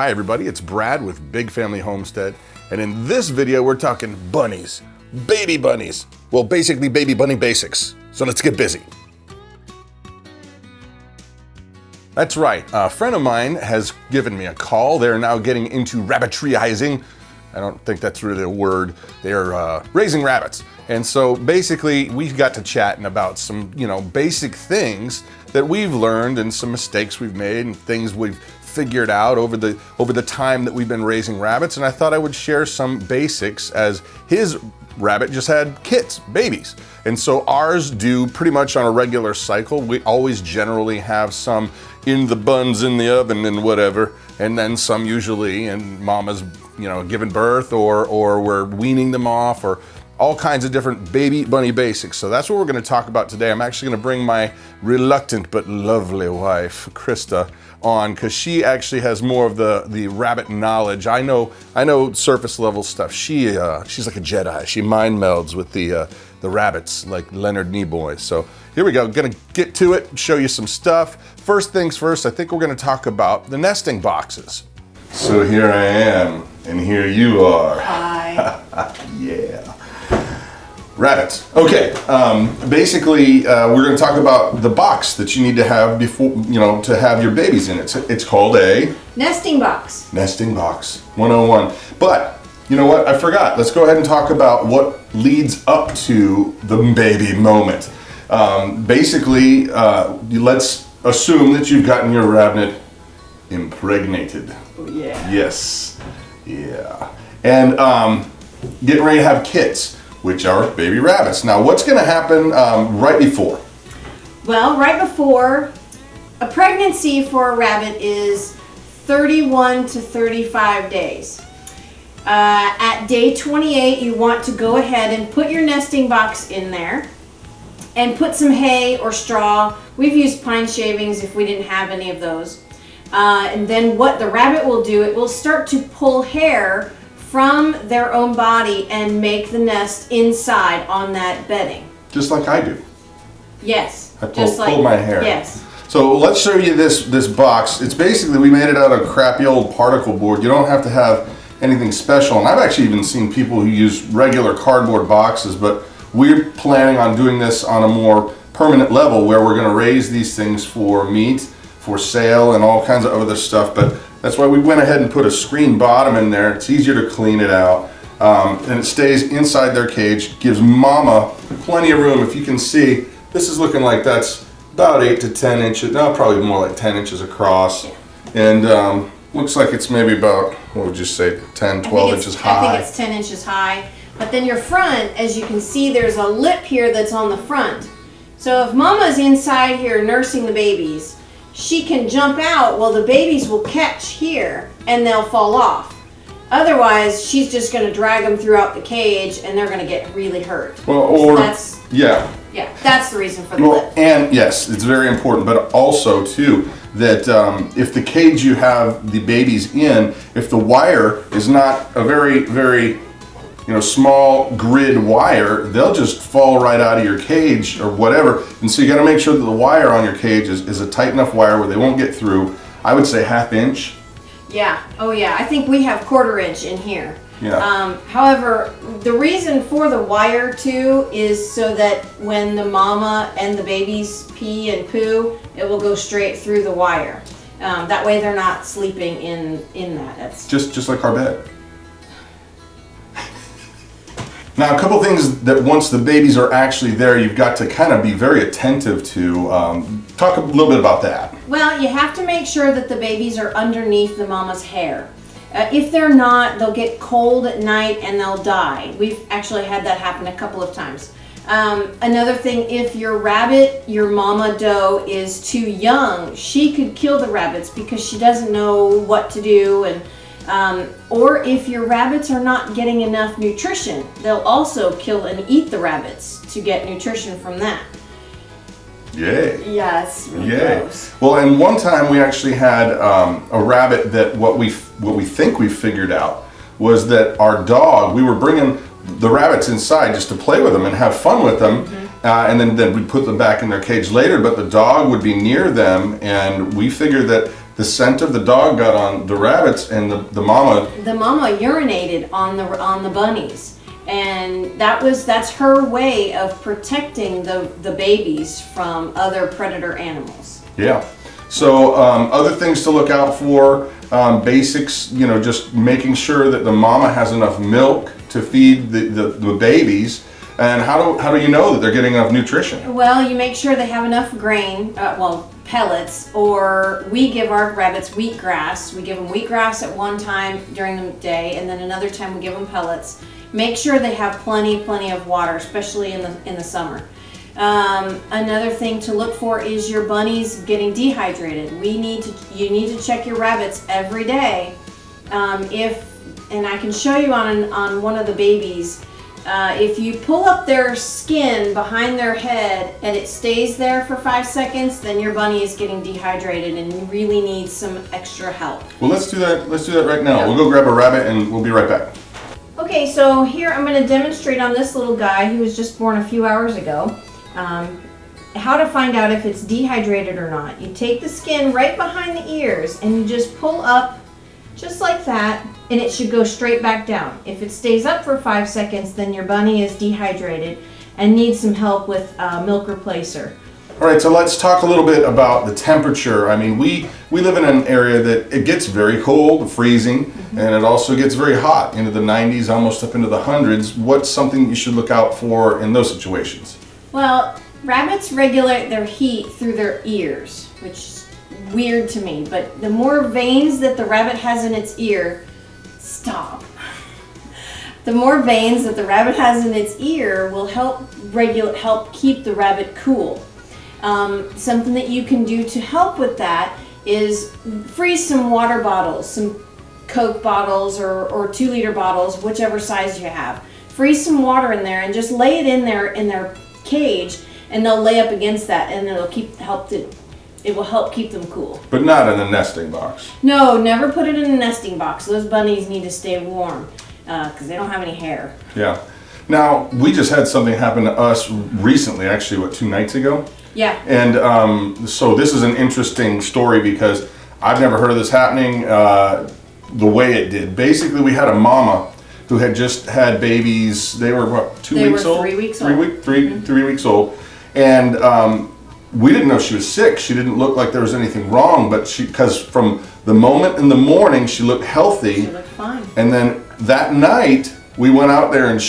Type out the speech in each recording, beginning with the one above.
Hi everybody, it's Brad with Big Family Homestead, and in this video we're talking bunnies, baby bunnies. Well, basically baby bunny basics. So let's get busy. That's right, a friend of mine has given me a call. They're now getting into rabbitryizing. I don't think that's really a word. They're raising rabbits. And so basically we got to chatting about some, basic things that we've learned and some mistakes we've made and things we've figured out over the time that we've been raising rabbits. And I thought I would share some basics as his rabbit just had kids, babies. And so ours do pretty much on a regular cycle. We always generally have some in the buns in the oven and whatever, and then some usually, and mama's giving birth or we're weaning them off, or all kinds of different baby bunny basics. So that's what we're going to talk about today. I'm actually going to bring my reluctant but lovely wife, Christa, on, because she actually has more of the rabbit knowledge. I know surface level stuff. She's like a Jedi. She mind melds with the rabbits like Leonard Nimoy. So here we go. Gonna get to it, show you some stuff. First things first, I think we're gonna talk about the nesting boxes. So here I am, and here you are. Hi. Yeah. Rabbits. Okay, basically we're going to talk about the box that you need to have before, to have your babies in it. It's called a nesting box. Nesting box 101. But you know what? I forgot. Let's go ahead and talk about what leads up to the baby moment. Basically, let's assume that you've gotten your rabbit impregnated. Oh, yeah. Yes. Yeah. And getting ready to have kids, which are baby rabbits. Now, what's going to happen right before? Well, right before, a pregnancy for a rabbit is 31 to 35 days. At day 28, you want to go ahead and put your nesting box in there and put some hay or straw. We've used pine shavings if we didn't have any of those. And then what the rabbit will do, it will start to pull hair from their own body and make the nest inside on that bedding. Just like I do. Yes. I pull my hair. Yes. So let's show you this box. It's basically, we made it out of crappy old particle board. You don't have to have anything special. And I've actually even seen people who use regular cardboard boxes, but we're planning on doing this on a more permanent level where we're gonna raise these things for meat, for sale, and all kinds of other stuff. But that's why we went ahead and put a screen bottom in there. It's easier to clean it out. And it stays inside their cage, gives mama plenty of room. If you can see, this is looking like that's about 8 to 10 inches, no, probably more like 10 inches across. And looks like it's maybe about, what would you say, 10, 12 inches high. I think it's 10 inches high. But then your front, as you can see, there's a lip here that's on the front. So if mama's inside here nursing the babies, she can jump out. Well, the babies will catch here and they'll fall off. Otherwise, she's just going to drag them throughout the cage and they're going to get really hurt. Well, or yeah, that's the reason for the lip. And yes, it's very important, but also too that if the cage you have the babies in, if the wire is not a very, very small grid wire, they'll just fall right out of your cage or whatever. And so you got to make sure that the wire on your cage is a tight enough wire where they won't get through. I would say 1/2 inch. Yeah. Oh yeah. I think we have 1/4 inch in here. Yeah. However, the reason for the wire too is so that when the mama and the babies pee and poo, it will go straight through the wire. That way they're not sleeping in that. That's just like our bed. Now, a couple things that once the babies are actually there, you've got to kind of be very attentive to. Talk a little bit about that. Well, you have to make sure that the babies are underneath the mama's hair. If they're not, they'll get cold at night and they'll die. We've actually had that happen a couple of times. Another thing, if your rabbit, your mama doe, is too young, she could kill the rabbits because she doesn't know what to do. And or if your rabbits are not getting enough nutrition, they'll also kill and eat the rabbits to get nutrition from that. Yay. Yes. Really Yay. Gross. Well, and one time we actually had a rabbit that what we think we figured out was that our dog, we were bringing the rabbits inside just to play with them and have fun with them. Mm-hmm. And then we'd put them back in their cage later, but the dog would be near them, and we figured that the scent of the dog got on the rabbits, and the mama. The mama urinated on the bunnies, and that's her way of protecting the babies from other predator animals. Yeah. So other things to look out for, basics, you know, just making sure that the mama has enough milk to feed the babies. And how do you know that they're getting enough nutrition? Well, you make sure they have enough grain, pellets, or we give our rabbits wheatgrass. We give them wheatgrass at one time during the day, and then another time we give them pellets. Make sure they have plenty of water, especially in the summer. Another thing to look for is your bunnies getting dehydrated. You need to check your rabbits every day. And I can show you on one of the babies. If you pull up their skin behind their head and it stays there for 5 seconds, then your bunny is getting dehydrated and you really need some extra help. Well, let's do that. Let's do that right now. We'll go grab a rabbit and we'll be right back. Okay, so here I'm going to demonstrate on this little guy who was just born a few hours ago how to find out if it's dehydrated or not. You take the skin right behind the ears and you just pull up just like that, and it should go straight back down. If it stays up for 5 seconds, then your bunny is dehydrated and needs some help with milk replacer. All right, so let's talk a little bit about the temperature. I mean, we live in an area that it gets very cold, freezing, and it also gets very hot, into the 90s, almost up into the hundreds. What's something you should look out for in those situations? Well, rabbits regulate their heat through their ears, which is weird to me, but the more veins that the rabbit has in its ear, the more veins that the rabbit has in its ear will help keep the rabbit cool. Something that you can do to help with that is freeze some water bottles, some Coke bottles or 2-liter bottles, whichever size you have. Freeze some water in there and just lay it in their cage, and they'll lay up against that, and it will help keep them cool. But not in a nesting box. No, never put it in a nesting box. Those bunnies need to stay warm because they don't have any hair. Yeah. Now, we just had something happen to us recently, actually, 2 nights ago? Yeah. And so this is an interesting story because I've never heard of this happening the way it did. Basically, we had a mama who had just had babies. They were, what, 2 weeks old? 3 weeks old. 3 weeks old. And we didn't know she was sick. She didn't look like there was anything wrong, but because from the moment in the morning, she looked healthy. She looked fine. And then that night, we went out there and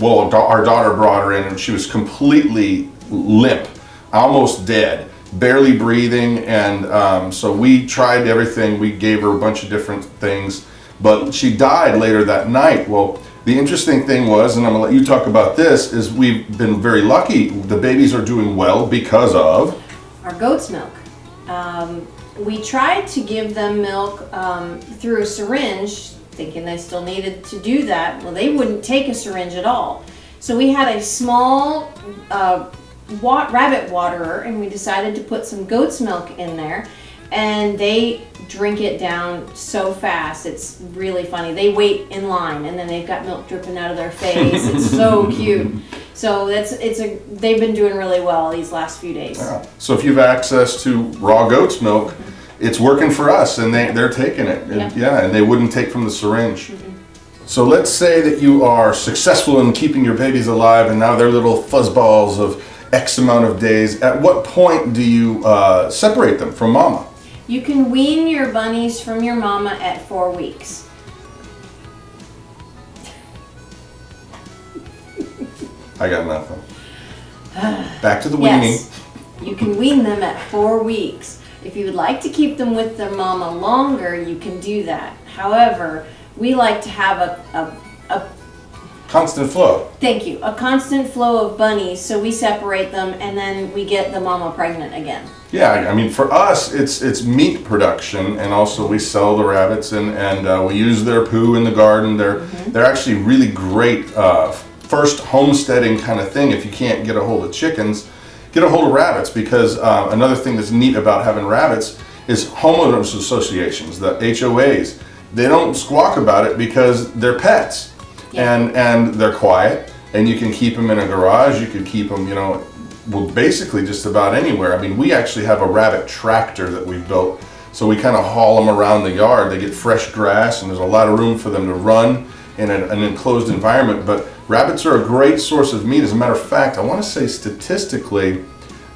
our daughter brought her in and she was completely limp, almost dead, barely breathing. And so we tried everything. We gave her a bunch of different things, but she died later that night. Well, the interesting thing was, and I'm gonna let you talk about this, is we've been very lucky. The babies are doing well because of our goat's milk. We tried to give them milk through a syringe, thinking they still needed to do that. Well, they wouldn't take a syringe at all. So we had a small rabbit waterer, and we decided to put some goat's milk in there, and they drink it down so fast. It's really funny. They wait in line, and then they've got milk dripping out of their face. It's so cute. So they've been doing really well these last few days. Yeah. So if you have access to raw goat's milk, it's working for us, and they're taking it. Yeah. And they wouldn't take from the syringe. So let's say that you are successful in keeping your babies alive, and now they're little fuzzballs of X amount of days. At what point do you separate them from mama? You can wean your bunnies from your mama at 4 weeks. I got nothing. Back to the weaning. Yes, you can wean them at 4 weeks. If you would like to keep them with their mama longer, you can do that. However, we like to have a constant flow. Thank you. A constant flow of bunnies, so we separate them and then we get the mama pregnant again. Yeah, I mean, for us, it's meat production, and also we sell the rabbits, and we use their poo in the garden. They're actually really great first homesteading kind of thing. If you can't get a hold of chickens, get a hold of rabbits, because another thing that's neat about having rabbits is homeowners associations, the HOAs. They don't squawk about it because they're pets. Yeah. And they're quiet, and you can keep them in a garage. You could keep them, basically just about anywhere. I mean, we actually have a rabbit tractor that we've built So we kind of haul them around the yard. They get fresh grass, and there's a lot of room for them to run in an enclosed environment. But rabbits are a great source of meat. As a matter of fact, I want to say statistically,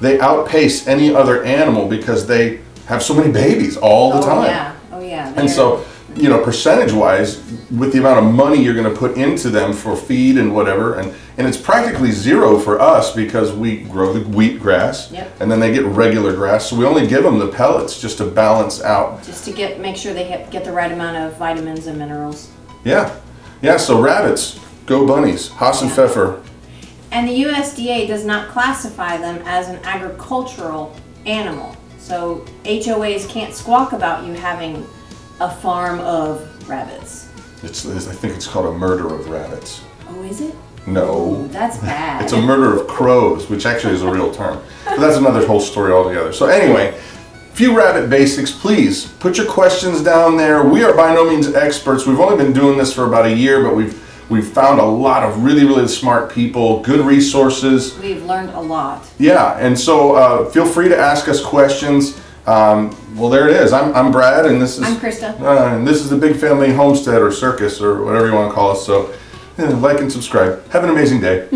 they outpace any other animal because they have so many babies all the time. Yeah. Oh yeah. And so, you know, percentage-wise, with the amount of money you're going to put into them for feed and whatever, and it's practically zero for us because we grow the wheat grass, and then they get regular grass. So we only give them the pellets just to balance out. Just to make sure they get the right amount of vitamins and minerals. Yeah. Yeah, so rabbits, go bunnies, Haas and Pfeffer. And the USDA does not classify them as an agricultural animal. So HOAs can't squawk about you having a farm of rabbits. I think it's called a murder of rabbits. Oh, is it? No. Ooh, that's bad. It's a murder of crows, which actually is a real term. But that's another whole story altogether. So anyway, few rabbit basics. Please put your questions down there. We are by no means experts. We've only been doing this for about a year, but we've found a lot of really, really smart people, good resources. We've learned a lot. Yeah, and so feel free to ask us questions. Well, there it is. I'm Brad, and this is... I'm Krista. And this is the Big Family Homestead or Circus or whatever you want to call us. So like and subscribe. Have an amazing day.